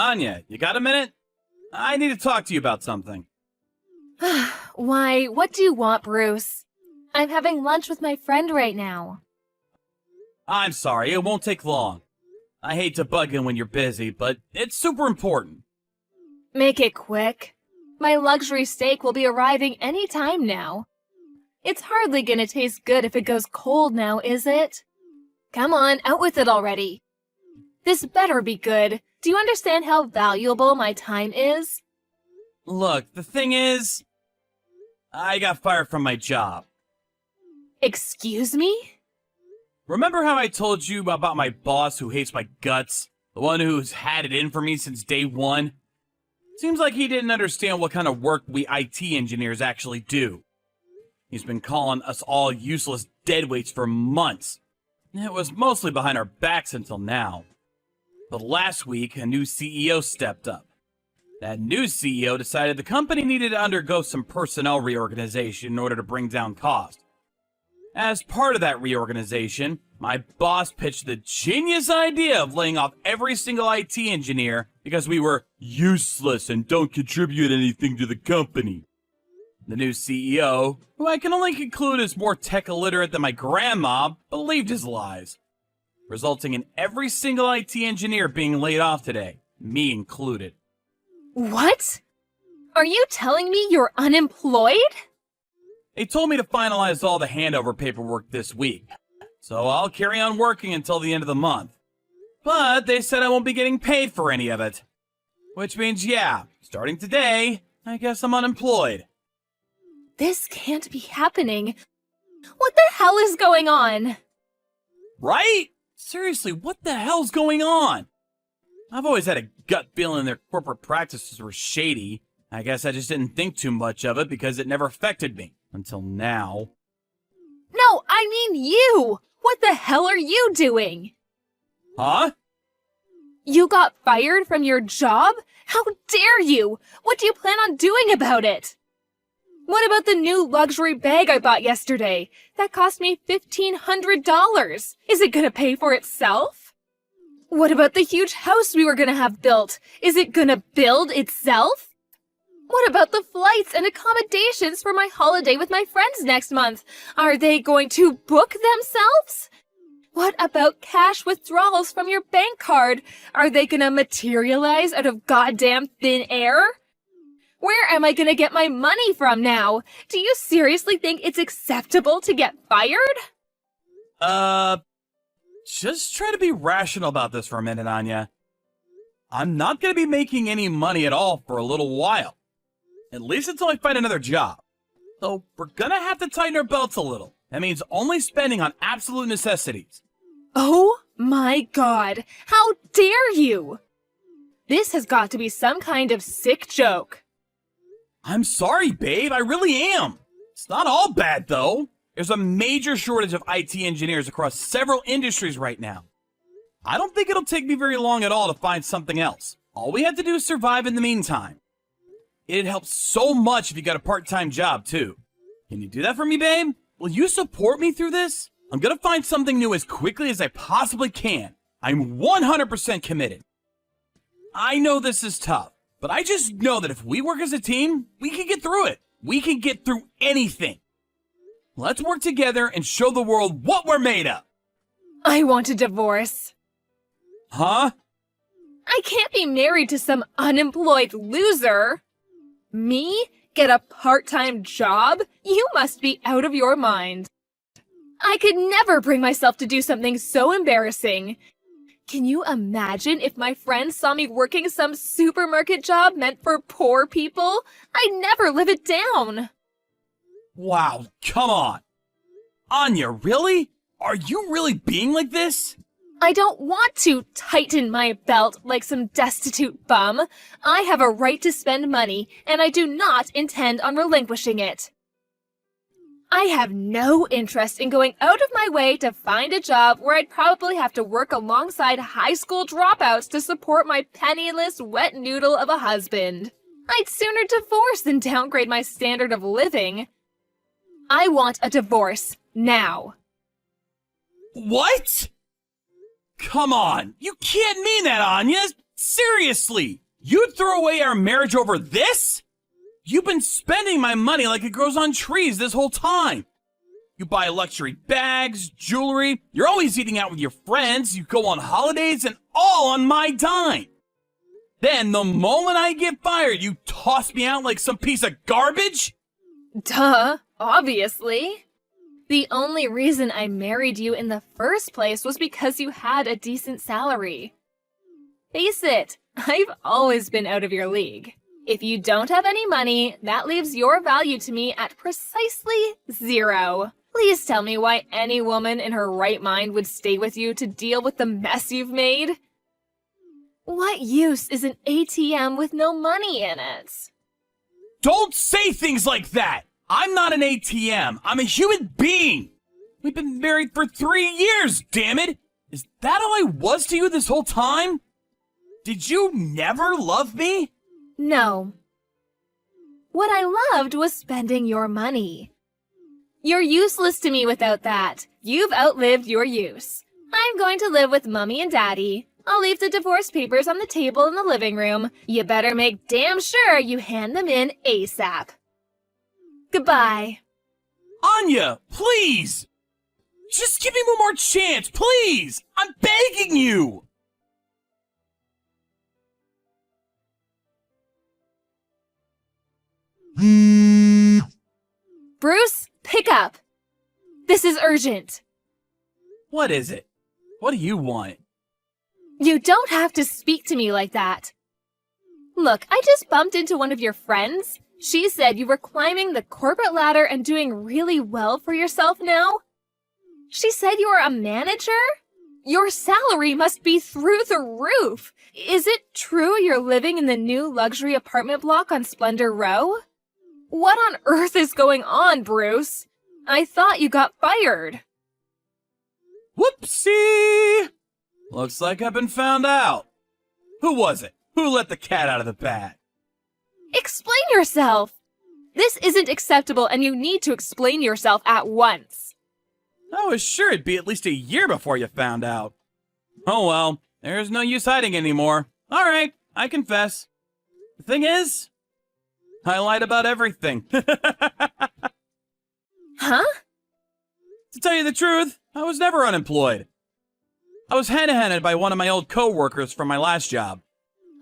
Anya, you got a minute? I need to talk to you about something. Why, what do you want, Bruce? I'm having lunch with my friend right now. I'm sorry, it won't take long. I hate to bug in when you're busy, but it's super important. Make it quick. My luxury steak will be arriving any time now. It's hardly gonna taste good if it goes cold now, is it? Come on, out with it already. This better be good. Do you understand how valuable my time is? Look, the thing is, I got fired from my job. Excuse me? Remember how I told you about my boss who hates my guts? The one who's had it in for me since day one? Seems like he didn't understand what kind of work we IT engineers actually do. He's been calling us all useless deadweights for months. It was mostly behind our backs until now. But last week, a new CEO stepped up. That new CEO decided the company needed to undergo some personnel reorganization in order to bring down costs. As part of that reorganization, my boss pitched the genius idea of laying off every single IT engineer because we were useless and don't contribute anything to the company. The new CEO, who I can only conclude is more tech illiterate than my grandma, believed his lies, resulting in every single IT engineer being laid off today, me included. What? Are you telling me you're unemployed? They told me to finalize all the handover paperwork this week, so I'll carry on working until the end of the month. But they said I won't be getting paid for any of it. Which means, yeah, starting today, I guess I'm unemployed. This can't be happening. What the hell is going on? Right? Seriously, what the hell's going on? I've always had a gut feeling their corporate practices were shady. I guess I just didn't think too much of it because it never affected me. Until now. No, I mean you! What the hell are you doing? Huh? You got fired from your job? How dare you! What do you plan on doing about it? What about the new luxury bag I bought yesterday? That cost me $1,500. Is it gonna pay for itself? What about the huge house we were gonna have built? Is it gonna build itself? What about the flights and accommodations for my holiday with my friends next month? Are they going to book themselves? What about cash withdrawals from your bank card? Are they gonna materialize out of goddamn thin air? Where am I gonna get my money from now? Do you seriously think it's acceptable to get fired? Just try to be rational about this for a minute, Anya. I'm not gonna be making any money at all for a little while. At least until I find another job. So we're gonna have to tighten our belts a little. That means only spending on absolute necessities. Oh my god, how dare you! This has got to be some kind of sick joke. I'm sorry, babe, I really am. It's not all bad, though. There's a major shortage of IT engineers across several industries right now. I don't think it'll take me very long at all to find something else. All we have to do is survive in the meantime. It'd help so much if you got a part-time job, too. Can you do that for me, babe? Will you support me through this? I'm gonna find something new as quickly as I possibly can. I'm 100% committed. I know this is tough, but I just know that if we work as a team, we can get through it. We can get through anything. Let's work together and show the world what we're made of. I want a divorce. Huh? I can't be married to some unemployed loser. Me? Get a part-time job? You must be out of your mind. I could never bring myself to do something so embarrassing. Can you imagine if my friends saw me working some supermarket job meant for poor people? I'd never live it down. Wow, come on. Anya, really? Are you really being like this? I don't want to tighten my belt like some destitute bum. I have a right to spend money, and I do not intend on relinquishing it. I have no interest in going out of my way to find a job where I'd probably have to work alongside high school dropouts to support my penniless wet noodle of a husband. I'd sooner divorce than downgrade my standard of living. I want a divorce now. What? Come on, you can't mean that, Anya. Seriously, you'd throw away our marriage over this? You've been spending my money like it grows on trees this whole time. You buy luxury bags, jewelry, you're always eating out with your friends, you go on holidays, and all on my dime. Then, the moment I get fired, you toss me out like some piece of garbage? Duh, obviously. The only reason I married you in the first place was because you had a decent salary. Face it, I've always been out of your league. If you don't have any money, that leaves your value to me at precisely 0. Please tell me why any woman in her right mind would stay with you to deal with the mess you've made. What use is an ATM with no money in it? Don't say things like that! I'm not an ATM. I'm a human being. We've been married for 3 years, damn it! Is that all I was to you this whole time? Did you never love me? No. What I loved was spending your money. You're useless to me without that. You've outlived your use. I'm going to live with Mummy and Daddy. I'll leave the divorce papers on the table in the living room. You better make damn sure you hand them in ASAP. Goodbye. Anya, please! Just give me one more chance, please! I'm begging you! Bruce, pick up. This is urgent. What is it? What do you want? You don't have to speak to me like that. Look, I just bumped into one of your friends. She said you were climbing the corporate ladder and doing really well for yourself now. She said you are a manager? Your salary must be through the roof. Is it true you're living in the new luxury apartment block on Splendor Row? What on earth is going on, Bruce? I thought you got fired. Whoopsie! Looks like I've been found out. Who was it? Who let the cat out of the bag? Explain yourself! This isn't acceptable and you need to explain yourself at once. I was sure it'd be at least a year before you found out. Oh well, there's no use hiding anymore. Alright, I confess. The thing is, I lied about everything. Huh? To tell you the truth, I was never unemployed. I was headhunted by one of my old co-workers from my last job.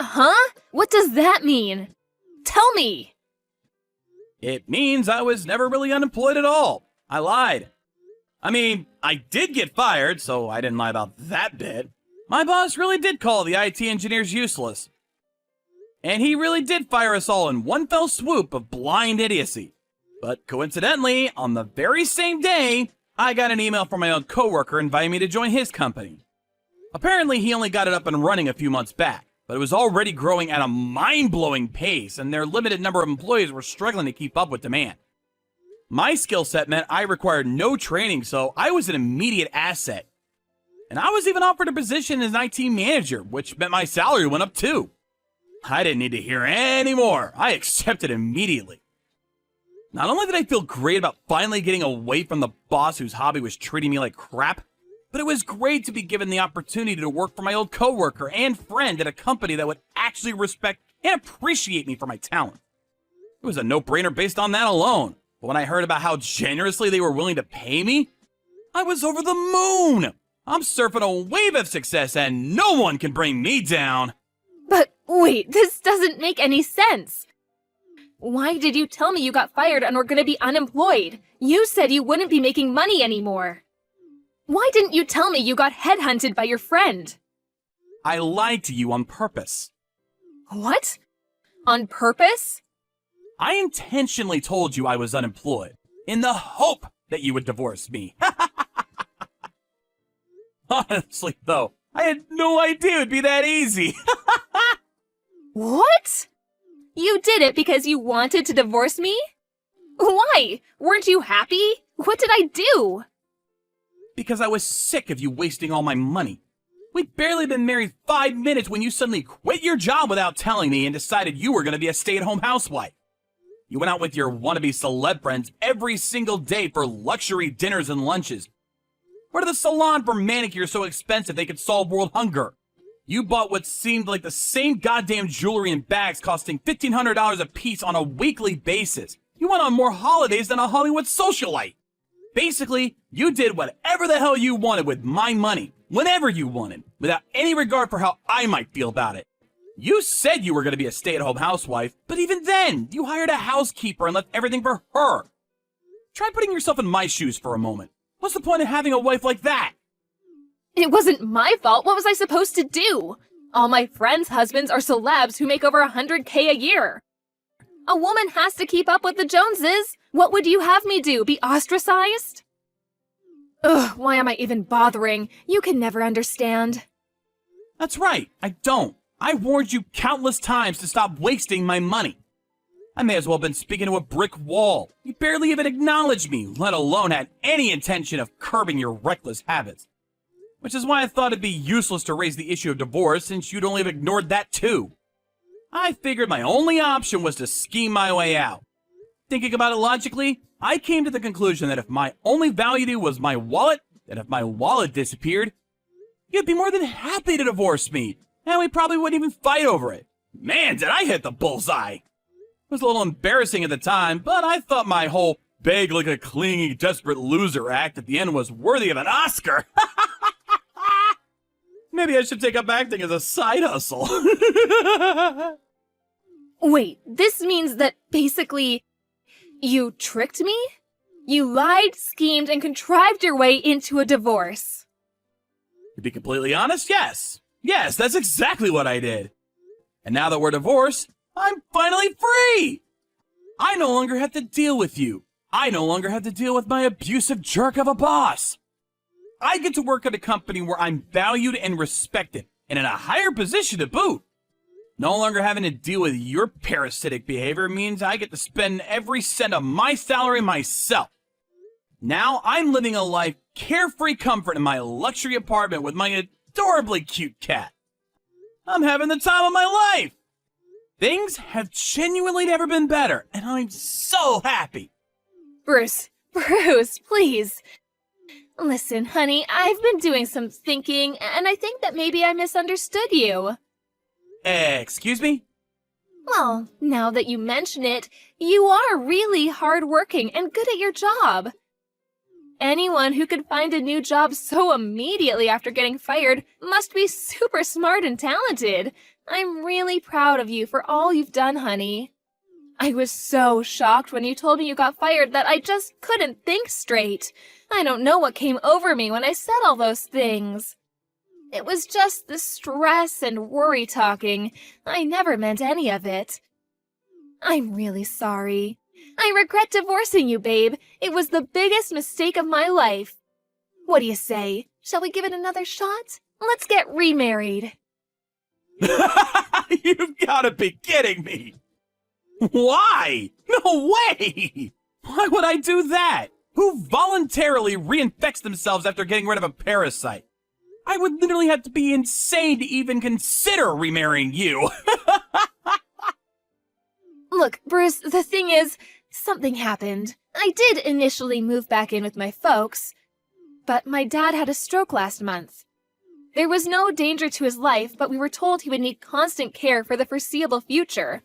Huh? What does that mean? Tell me! It means I was never really unemployed at all. I lied. I mean, I did get fired, so I didn't lie about that bit. My boss really did call the IT engineers useless. And he really did fire us all in one fell swoop of blind idiocy. But coincidentally, on the very same day, I got an email from my old coworker inviting me to join his company. Apparently, he only got it up and running a few months back, but it was already growing at a mind-blowing pace, and their limited number of employees were struggling to keep up with demand. My skill set meant I required no training, so I was an immediate asset. And I was even offered a position as an IT manager, which meant my salary went up too. I didn't need to hear any more. I accepted immediately. Not only did I feel great about finally getting away from the boss whose hobby was treating me like crap, but it was great to be given the opportunity to work for my old coworker and friend at a company that would actually respect and appreciate me for my talent. It was a no-brainer based on that alone. But when I heard about how generously they were willing to pay me, I was over the moon. I'm surfing a wave of success and no one can bring me down. But wait, this doesn't make any sense. Why did you tell me you got fired and were going to be unemployed? You said you wouldn't be making money anymore. Why didn't you tell me you got headhunted by your friend? I lied to you on purpose. What? On purpose? I intentionally told you I was unemployed, in the hope that you would divorce me. Honestly, though, I had no idea it'd be that easy. What? You did it because you wanted to divorce me? Why? Weren't you happy? What did I do? Because I was sick of you wasting all my money. We'd barely been married 5 minutes when you suddenly quit your job without telling me and decided you were going to be a stay-at-home housewife. You went out with your wannabe celeb friends every single day for luxury dinners and lunches. Or to the salon for manicures so expensive they could solve world hunger. You bought what seemed like the same goddamn jewelry and bags costing $1,500 a piece on a weekly basis. You went on more holidays than a Hollywood socialite. Basically, you did whatever the hell you wanted with my money, whenever you wanted, without any regard for how I might feel about it. You said you were going to be a stay-at-home housewife, but even then, you hired a housekeeper and left everything for her. Try putting yourself in my shoes for a moment. What's the point of having a wife like that? It wasn't my fault. What was I supposed to do? All my friends' husbands are celebs who make over $100K a year. A woman has to keep up with the Joneses. What would you have me do? Be ostracized? Ugh, why am I even bothering? You can never understand. That's right, I don't. I warned you countless times to stop wasting my money. I may as well have been speaking to a brick wall. You barely even acknowledged me, let alone had any intention of curbing your reckless habits. Which is why I thought it'd be useless to raise the issue of divorce, since you'd only have ignored that too. I figured my only option was to scheme my way out. Thinking about it logically, I came to the conclusion that if my only value was my wallet, that if my wallet disappeared, you'd be more than happy to divorce me, and we probably wouldn't even fight over it. Man, did I hit the bullseye! It was a little embarrassing at the time, but I thought my whole beg like a clingy, desperate loser act at the end was worthy of an Oscar. Maybe I should take up acting as a side hustle. Wait, this means that basically you tricked me? You lied, schemed, and contrived your way into a divorce. To be completely honest, yes. Yes, that's exactly what I did. And now that we're divorced, I'm finally free! I no longer have to deal with you. I no longer have to deal with my abusive jerk of a boss. I get to work at a company where I'm valued and respected, and in a higher position to boot. No longer having to deal with your parasitic behavior means I get to spend every cent of my salary myself. Now I'm living a life carefree comfort in my luxury apartment with my adorably cute cat. I'm having the time of my life. Things have genuinely never been better, and I'm so happy. Bruce, please. Listen, honey, I've been doing some thinking, and I think that maybe I misunderstood you. Excuse me? Well, now that you mention it, you are really hardworking and good at your job. Anyone who could find a new job so immediately after getting fired must be super smart and talented. I'm really proud of you for all you've done, honey. I was so shocked when you told me you got fired that I just couldn't think straight. I don't know what came over me when I said all those things. It was just the stress and worry talking. I never meant any of it. I'm really sorry. I regret divorcing you, babe. It was the biggest mistake of my life. What do you say? Shall we give it another shot? Let's get remarried. You've got to be kidding me. Why? No way! Why would I do that? Who voluntarily reinfects themselves after getting rid of a parasite? I would literally have to be insane to even consider remarrying you. Look, Bruce, the thing is, something happened. I did initially move back in with my folks, but my dad had a stroke last month. There was no danger to his life, but we were told he would need constant care for the foreseeable future.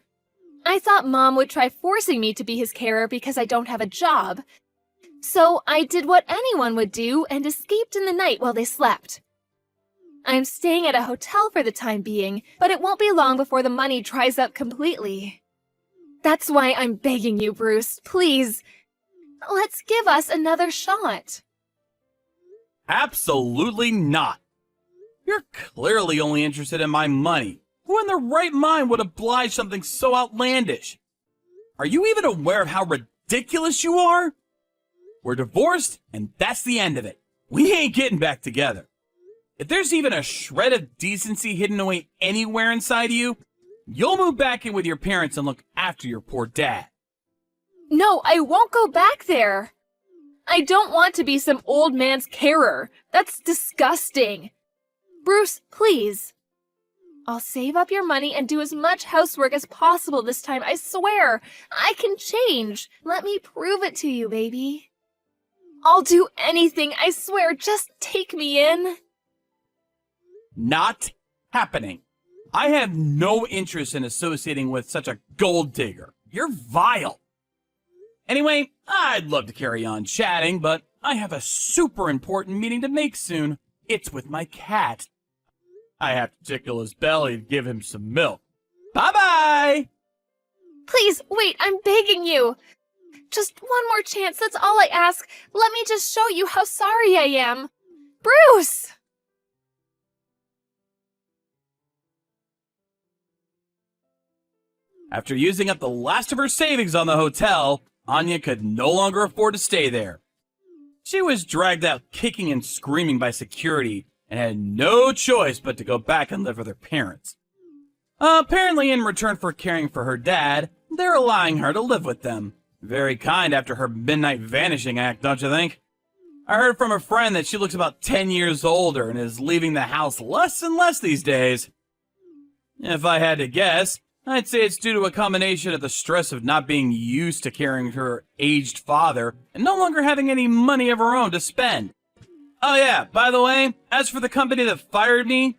I thought Mom would try forcing me to be his carer because I don't have a job. So I did what anyone would do and escaped in the night while they slept. I'm staying at a hotel for the time being, but it won't be long before the money dries up completely. That's why I'm begging you, Bruce, please. Let's give us another shot. Absolutely not. You're clearly only interested in my money. Who in their right mind would oblige something so outlandish? Are you even aware of how ridiculous you are? We're divorced, and that's the end of it. We ain't getting back together. If there's even a shred of decency hidden away anywhere inside of you, you'll move back in with your parents and look after your poor dad. No, I won't go back there. I don't want to be some old man's carer. That's disgusting. Bruce, please. I'll save up your money and do as much housework as possible this time. I swear, I can change. Let me prove it to you, baby. I'll do anything, I swear. Just take me in. Not happening. I have no interest in associating with such a gold digger. You're vile. Anyway, I'd love to carry on chatting, but I have a super important meeting to make soon. It's with my cat. I have to tickle his belly to give him some milk. Bye-bye! Please, wait, I'm begging you. Just one more chance, that's all I ask. Let me just show you how sorry I am. Bruce! After using up the last of her savings on the hotel, Anya could no longer afford to stay there. She was dragged out kicking and screaming by security and had no choice but to go back and live with her parents. Apparently, in return for caring for her dad, they're allowing her to live with them. Very kind after her midnight vanishing act, don't you think? I heard from a friend that she looks about 10 years older and is leaving the house less and less these days. If I had to guess, I'd say it's due to a combination of the stress of not being used to caring for her aged father and no longer having any money of her own to spend. Oh yeah, by the way, as for the company that fired me,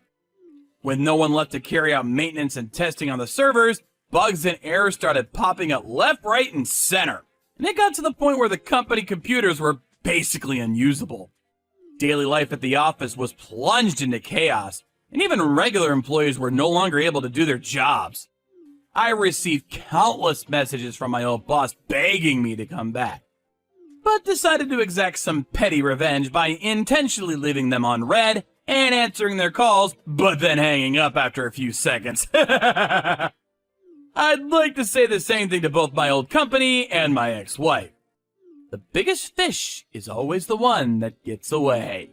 with no one left to carry out maintenance and testing on the servers, bugs and errors started popping up left, right, and center. And it got to the point where the company computers were basically unusable. Daily life at the office was plunged into chaos, and even regular employees were no longer able to do their jobs. I received countless messages from my old boss begging me to come back, but decided to exact some petty revenge by intentionally leaving them on red and answering their calls, but then hanging up after a few seconds. I'd like to say the same thing to both my old company and my ex-wife. The biggest fish is always the one that gets away.